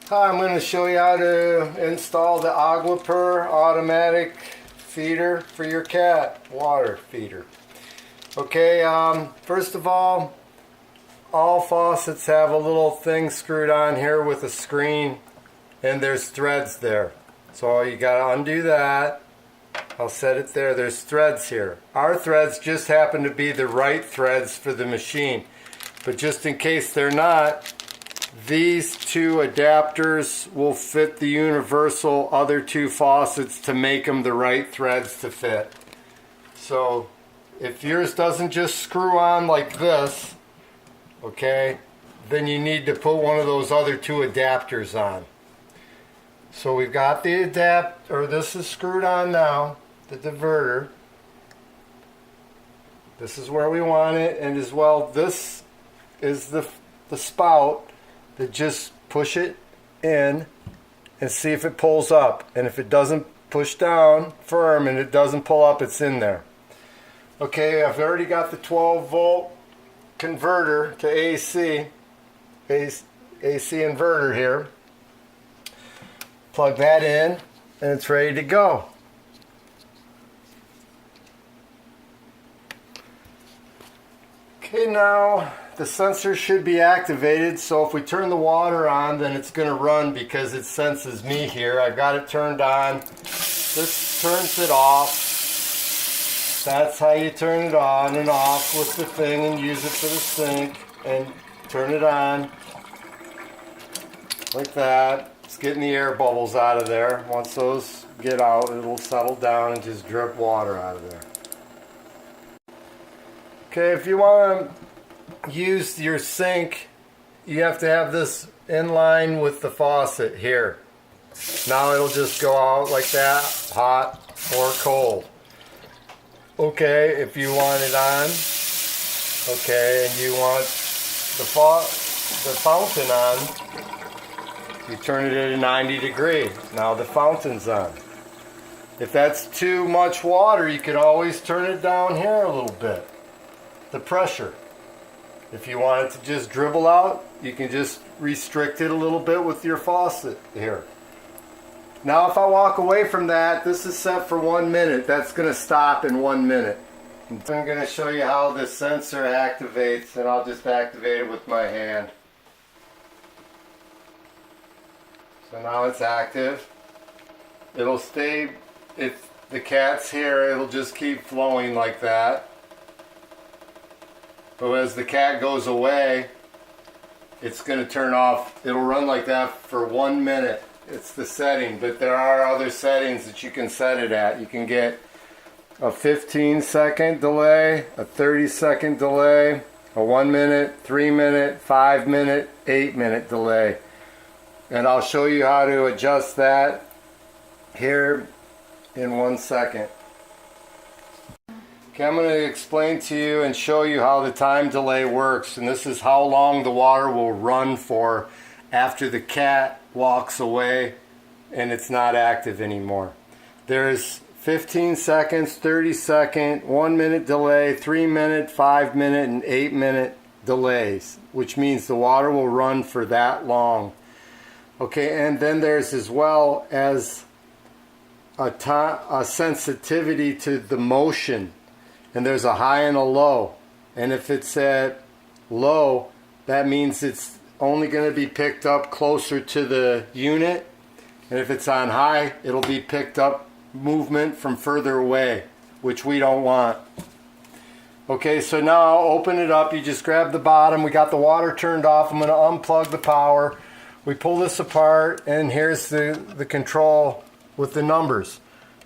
Hi, I'm going to show you how to install the Aquapurr automatic feeder for your cat, water feeder. Okay, first of all faucets have a little thing screwed on here with a screen, and there's threads there. So you got to undo that. I'll set it there. There's threads here. Our threads just happen to be the right threads for the machine. But just in case they're not, these two adapters will fit the universal other two faucets to make them the right threads to fit. So if yours doesn't just screw on like this, okay, then you need to put one of those other two adapters on. So we've got the this is screwed on now, the diverter. This is where we want it, and as well this is the spout that just push it in and see if it pulls up. And if it doesn't push down firm and it doesn't pull up, it's in there. Okay, I've already got the 12-volt converter to AC inverter here. Plug that in and it's ready to go. Okay, now the sensor should be activated, so if we turn the water on, then it's going to run because it senses me here. I've got it turned on. This turns it off. That's how you turn it on and off with the thing and use it for the sink, and turn it on like that. It's getting the air bubbles out of there. Once those get out, it'll settle down and just drip water out of there. Okay, if you want to use your sink, you have to have this in line with the faucet here. Now it'll just go out like that, hot or cold. Okay, if you want it on, okay, and you want the fountain on, you turn it at a 90 degree. Now the fountain's on. If that's too much water, you could always turn it down here a little bit, the pressure. If you want it to just dribble out, you can just restrict it a little bit with your faucet here. Now if I walk away from that, this is set for 1 minute. That's going to stop in 1 minute. I'm going to show you how the sensor activates, and I'll just activate it with my hand. So now it's active. It'll stay, if the cat's here, it'll just keep flowing like that. But as the cat goes away, it's going to turn off. It'll run like that for 1 minute. It's the setting, but there are other settings that you can set it at. You can get a 15-second delay, a 30-second delay, a 1 minute, 3 minute, 5 minute, 8 minute delay. And I'll show you how to adjust that here in 1 second. Okay, I'm going to explain to you and show you how the time delay works, and this is how long the water will run for after the cat walks away and it's not active anymore. There's 15 seconds, 30 second, 1 minute delay, 3 minute, 5 minute, and 8 minute delays, which means the water will run for that long. Okay, and then there's as well as a sensitivity to the motion. And there's a high and a low, and if it's at low, that means it's only going to be picked up closer to the unit, and if it's on high, it'll be picked up movement from further away, which we don't want. Okay, so now I'll open it up. You just grab the bottom. We got the water turned off. I'm going to unplug the power. We pull this apart, and here's the control with the numbers.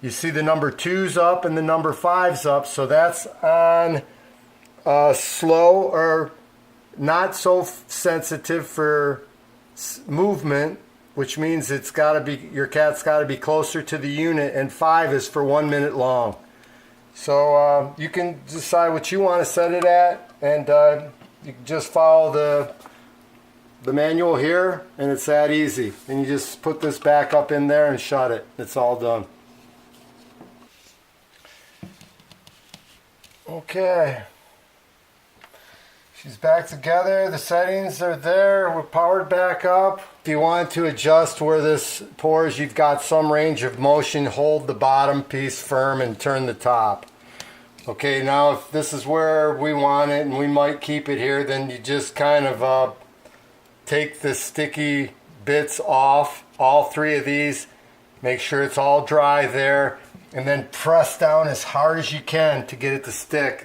You see the number 2's up and the number 5's up, so that's on slow or not so sensitive for movement, which means it's got to be, your cat's got to be closer to the unit, and 5 is for 1 minute long. So you can decide what you want to set it at, and you can just follow the manual here, and it's that easy. And you just put this back up in there and shut it. It's all done. Okay, She's back together. The settings are there. We're powered back up. If you want to adjust where this pours, you've got some range of motion. Hold the bottom piece firm and turn the top. Okay, now if this is where we want it and we might keep it here, then you just kind of take the sticky bits off, all three of these. Make sure it's all dry there, and then press down as hard as you can to get it to stick.